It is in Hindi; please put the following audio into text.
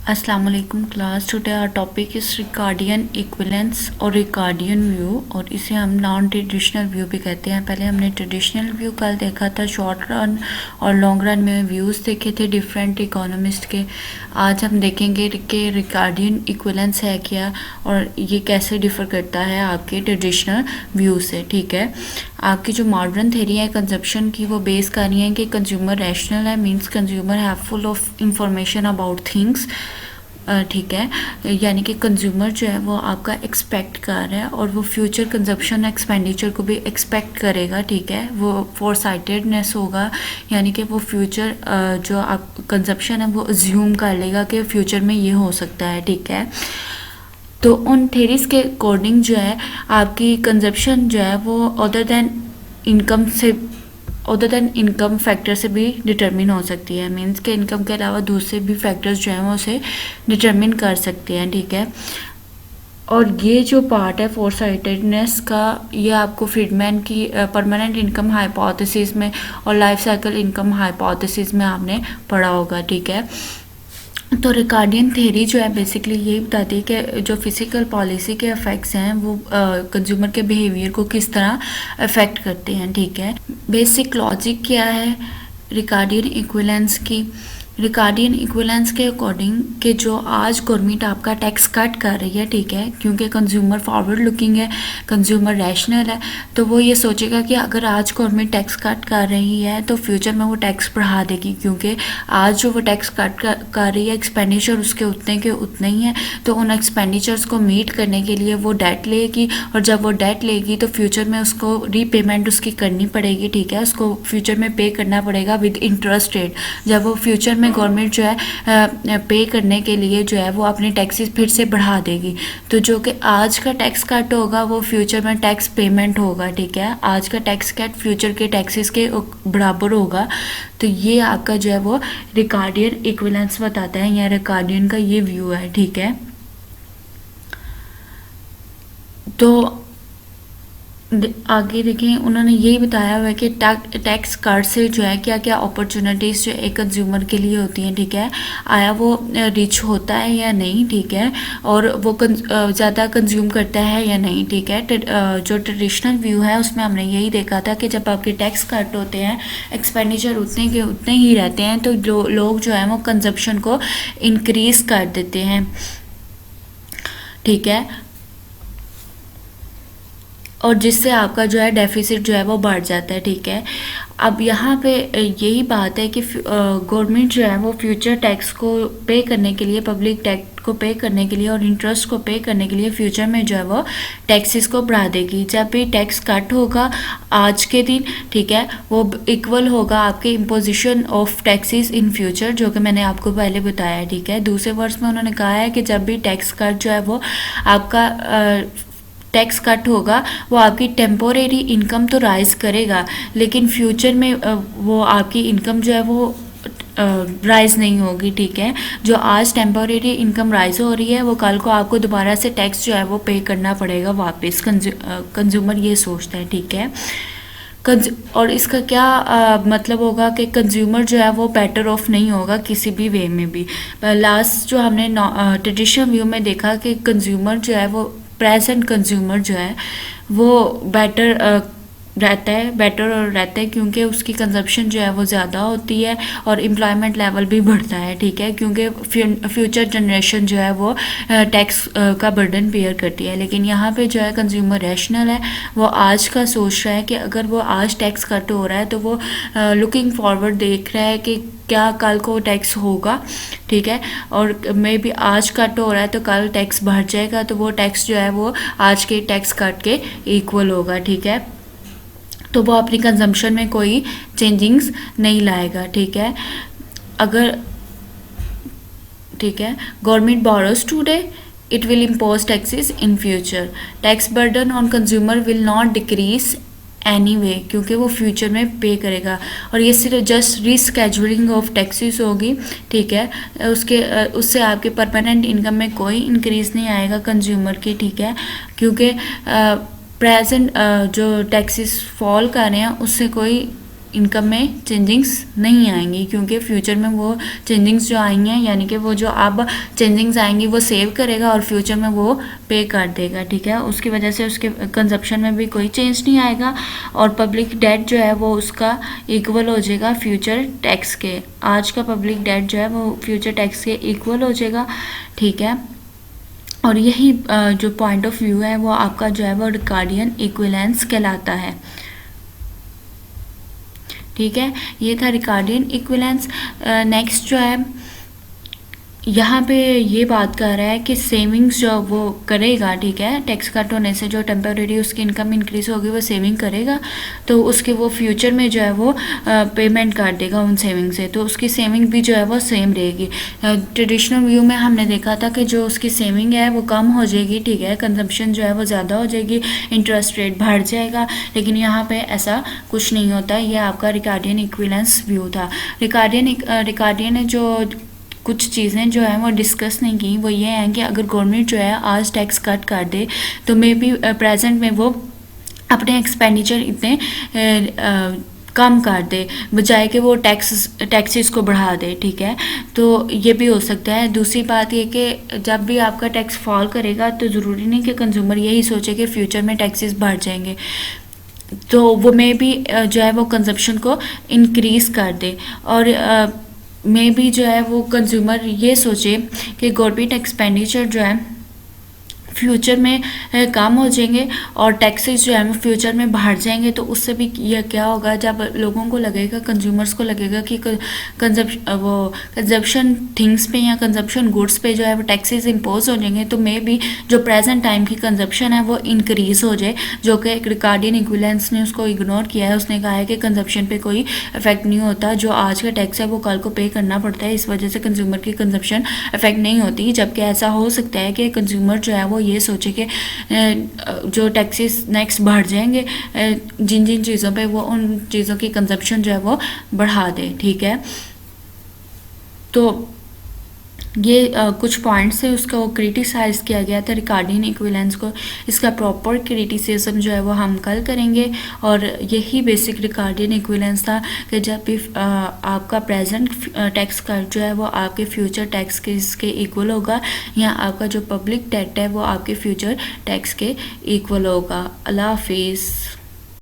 अस्सलाम वालेकुम class. Today our topic is Ricardian equivalence और रिकार्डियन व्यू, और इसे हम नॉन ट्रेडिशनल व्यू भी कहते हैं। पहले हमने ट्रेडिशनल व्यू कल देखा था, शॉर्ट रन और लॉन्ग रन में व्यूज़ देखे थे डिफरेंट इकोनॉमिस्ट के। आज हम देखेंगे कि रिकार्डियन इक्विवेलेंस है क्या और ये कैसे डिफ़र करता है आपके ट्रेडिशनल व्यू से। ठीक है, आपकी जो मॉडर्न थेरी है कंजप्शन की, वो बेस कर रही है कि कंज्यूमर रैशनल है, means consumer have full of information about things. ठीक है, यानी कि कंज्यूमर जो है वो आपका एक्सपेक्ट कर रहा है और वो फ्यूचर कंजप्शन एक्सपेंडिचर को भी एक्सपेक्ट करेगा। ठीक है, वो फोरसाइटेडनेस होगा, यानी कि वो फ्यूचर जो आप कंजप्शन है वो अज्यूम कर लेगा कि फ्यूचर में ये हो सकता है। ठीक है, तो उन थेरीज के अकॉर्डिंग जो है आपकी कंजप्शन जो है वो अदर देन इनकम फैक्टर से भी डिटरमिन हो सकती है। मींस के इनकम के अलावा दूसरे भी फैक्टर्स जो हैं वो उसे डिटरमिन कर सकते हैं। ठीक है, और ये जो पार्ट है फोरसाइटेडनेस का, ये आपको फ्रीडमैन की परमानेंट इनकम हाइपोथेसिस में और लाइफ साइकिल इनकम हाइपोथेसिस में आपने पढ़ा होगा। ठीक है, तो रिकार्डियन थेरी जो है बेसिकली यही बताती है कि जो फिजिकल पॉलिसी के इफ़ेक्ट्स हैं वो कंज्यूमर के बिहेवियर को किस तरह अफेक्ट करते हैं। ठीक है, बेसिक लॉजिक क्या है रिकार्डियन इक्विवेलेंस की। रिकार्डियन इक्विवेलेंस के अकॉर्डिंग कि जो आज गवर्नमेंट आपका टैक्स कट कर रही है, ठीक है, क्योंकि कंज्यूमर फॉरवर्ड लुकिंग है, कंज्यूमर रैशनल है, तो वो ये सोचेगा कि अगर आज गवर्नमेंट टैक्स कट कर रही है तो फ्यूचर में वो टैक्स बढ़ा देगी, क्योंकि आज जो वो टैक्स कट कर रही है एक्सपेंडिचर उसके उतने के उतने ही है, तो उन एक्सपेंडिचर्स को मीट करने के लिए वो डेट लेगी, और जब वो डेट लेगी तो फ्यूचर में उसको रीपेमेंट उसकी करनी पड़ेगी। ठीक है, उसको फ्यूचर में पे करना पड़ेगा विद इंटरेस्ट रेट। जब वो फ्यूचर में गवर्नमेंट जो है पे करने के लिए जो है वो अपने टैक्सेस फिर से बढ़ा देगी, तो जो कि आज का टैक्स कट होगा वो फ्यूचर में टैक्स पेमेंट होगा। ठीक है, आज का टैक्स कट फ्यूचर के टैक्सेस के बराबर होगा। तो ये आपका जो है वो रिकार्डियन इक्विवेलेंस बताता है, या रिकार्डियन का ये व्यू है। ठीक है, तो आगे देखें, उन्होंने यही बताया हुआ है कि टैक्स कट से जो है क्या क्या अपॉर्चुनिटीज़ जो एक कंज्यूमर के लिए होती हैं। ठीक है, आया वो रिच होता है या नहीं, ठीक है, और वो ज़्यादा कंज्यूम करता है या नहीं। ठीक है, जो ट्रेडिशनल व्यू है उसमें हमने यही देखा था कि जब आपके टैक्स कट होते हैं एक्सपेंडिचर उतने के उतने ही रहते हैं, तो लोग जो है वो कंजप्शन को इंक्रीज़ कर देते हैं। ठीक है, और जिससे आपका जो है डेफिसिट जो है वो बढ़ जाता है। ठीक है, अब यहाँ पे यही बात है कि गवर्नमेंट जो है वो फ्यूचर टैक्स को पे करने के लिए, पब्लिक टैक्स को पे करने के लिए और इंटरेस्ट को पे करने के लिए फ्यूचर में जो है वो टैक्सेस को बढ़ा देगी। जब भी टैक्स कट होगा आज के दिन, ठीक है, वो इक्वल होगा आपके imposition of taxes in future, जो कि मैंने आपको पहले बताया। ठीक है, दूसरे वर्ड्स में उन्होंने कहा है कि जब भी टैक्स कट जो है वो आपका टैक्स कट होगा, वो आपकी टेम्पोरेरी इनकम तो राइज करेगा, लेकिन फ्यूचर में वो आपकी इनकम जो है वो राइज नहीं होगी। ठीक है, जो आज टेम्पोरेरी इनकम राइज हो रही है वो कल को आपको दोबारा से टैक्स जो है वो पे करना पड़ेगा वापस। कंज्यूमर ये सोचता है। ठीक है, और इसका क्या मतलब होगा कि कंज्यूमर जो है वो बेटर ऑफ नहीं होगा किसी भी वे में भी। लास्ट जो हमने ट्रेडिशनल व्यू में देखा कि कंज्यूमर जो है वो प्रेजेंट कंज्यूमर जो है वो बेटर और रहता है, क्योंकि उसकी कंजप्शन जो है वो ज़्यादा होती है और एम्प्लॉयमेंट लेवल भी बढ़ता है। ठीक है, क्योंकि फ्यूचर जनरेशन जो है वो टैक्स का बर्डन बेयर करती है। लेकिन यहाँ पे जो है कंज्यूमर रैशनल है, वो आज का सोच रहा है कि अगर वो आज टैक्स कट हो रहा है तो वो लुकिंग फॉरवर्ड देख रहा है कि क्या कल को टैक्स होगा। ठीक है, और मे बी आज कट हो रहा है तो कल टैक्स बढ़ जाएगा, तो वो टैक्स जो है वो आज के टैक्स कट के इक्वल होगा। ठीक है, तो वो अपनी कंजम्पशन में कोई चेंजिंग्स नहीं लाएगा। ठीक है, अगर ठीक है, government borrows today, it will impose taxes in future, tax burden on consumer will not decrease anyway, क्योंकि वो फ्यूचर में पे करेगा, और ये सिर्फ जस्ट रीस्केजुलिंग ऑफ टैक्सेस होगी। ठीक है, उससे आपके परमानेंट इनकम में कोई इंक्रीज नहीं आएगा कंज्यूमर की। ठीक है, क्योंकि प्रेजेंट जो टैक्सेस फॉल कर रहे हैं उससे कोई इनकम में चेंजिंग्स नहीं आएंगी, क्योंकि फ्यूचर में वो चेंजिंग्स जो आएंगे यानी कि वो जो अब चेंजिंग्स आएंगी वो सेव करेगा और फ्यूचर में वो पे कर देगा, ठीक है। उसकी वजह से उसके कंजप्शन में भी कोई चेंज नहीं आएगा और पब्लिक डेट जो है वो उसका इक्वल हो जाएगा फ्यूचर टैक्स के। आज का पब्लिक डेट जो है वो फ्यूचर टैक्स के इक्वल हो जाएगा, ठीक है। और यही जो पॉइंट ऑफ व्यू है वो आपका जो है वो रिकॉर्डियन इक्विवेलेंस कहलाता है, ठीक है। ये था रिकॉर्डियन इक्विवेलेंस। नेक्स्ट जो है यहाँ पे ये बात कर रहा है कि सेविंग्स जो वो करेगा, ठीक है, टैक्स कट होने से जो टेम्परेरी उसकी इनकम इंक्रीज होगी वो सेविंग करेगा, तो उसके वो फ्यूचर में जो है वो पेमेंट कर देगा उन सेविंग से, तो उसकी सेविंग भी जो है वो सेम रहेगी। ट्रेडिशनल व्यू में हमने देखा था कि जो उसकी सेविंग है वो कम हो जाएगी, ठीक है, कंजम्पशन जो है वो ज़्यादा हो जाएगी, इंटरेस्ट रेट बढ़ जाएगा, लेकिन यहाँ पे ऐसा कुछ नहीं होता। ये आपका रिकॉर्डियन इक्विवेलेंस व्यू था। रिकॉर्डियन ने जो कुछ चीज़ें जो है वो डिस्कस नहीं की, वो ये हैं कि अगर गवर्नमेंट जो है आज टैक्स कट कर दे तो मे बी प्रेजेंट में वो अपने एक्सपेंडिचर इतने कम कर दे, बजाय कि वो टैक्सेस को बढ़ा दे, ठीक है, तो ये भी हो सकता है। दूसरी बात ये कि जब भी आपका टैक्स फॉल करेगा तो ज़रूरी नहीं कि कंज्यूमर यही सोचे कि फ्यूचर में टैक्सेस बढ़ जाएंगे, तो वो मे भी जो है वो कंजप्शन को इंक्रीज़ कर दे, और मे भी जो है वो कंज्यूमर ये सोचे कि गवर्नमेंट एक्सपेंडिचर जो है फ्यूचर में कम हो जाएंगे और टैक्सेस जो है फ्यूचर में बढ़ जाएंगे, तो उससे भी यह क्या होगा, जब लोगों को लगेगा, कंज्यूमर्स को लगेगा कि कंजप्शन थिंग्स पे या कंजप्शन गुड्स पे जो है वो टैक्सेस इम्पोज हो जाएंगे, तो मे बी जो प्रेजेंट टाइम की कंजप्शन है वो इंक्रीज़ हो जाए, जो कि एक रिकॉर्डियन इक्विवेलेंस ने उसको इग्नोर किया है। उसने कहा है कि कंजप्शन पे कोई इफेक्ट नहीं होता, जो आज का टैक्स है वो कल को पे करना पड़ता है, इस वजह से कंज्यूमर की कंजप्शन इफेक्ट नहीं होती। जबकि ऐसा हो सकता है कि कंज्यूमर जो है वो ये सोचे कि जो टैक्सेस नेक्स्ट बढ़ जाएंगे जिन जिन चीज़ों पे, वो उन चीज़ों की कंजप्शन जो है वो बढ़ा दे, ठीक है। तो ये कुछ पॉइंट्स से उसका वो क्रिटिसाइज़ किया गया था रिकॉर्डियन इक्विवेलेंस को। इसका प्रॉपर क्रिटिसिज्म जो है वो हम कल करेंगे, और यही बेसिक रिकॉर्डियन इक्विवेलेंस था कि जब भी आपका प्रेजेंट टैक्स कट जो है वो आपके फ्यूचर टैक्स के इक्वल होगा, या आपका जो पब्लिक डेट है वो आपके फ्यूचर टैक्स के इक्वल होगा। अल्लाह हाफिज़।